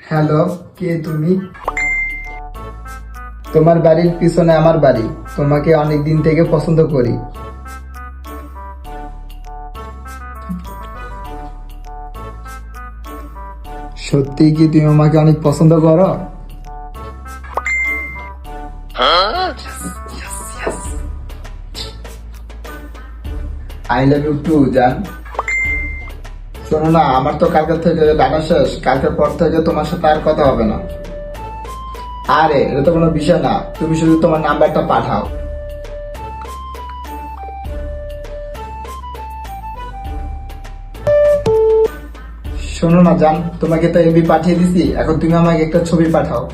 Hello, কে তুমি? তোমার বাড়ির পিছনে আমার বাড়ি, তোমাকে অনেক দিন থেকে পছন্দ করি। সত্যি কি তুমি আমাকে অনেক পছন্দ করো? আই লাভ ইউ টু জান। শোনো না, আমার তো কালকে থেকে ডাটা শেষ, কালকের পর থেকে তোমার সাথে আর কথা হবে না। আরে এটা তো কোনো বিষয় না, তুমি শুধু তোমার নাম্বারটা পাঠাও। শোনো না জান, তোমাকে তো এমবি পাঠিয়ে দিছি, এখন তুমি আমাকে একটা ছবি পাঠাও।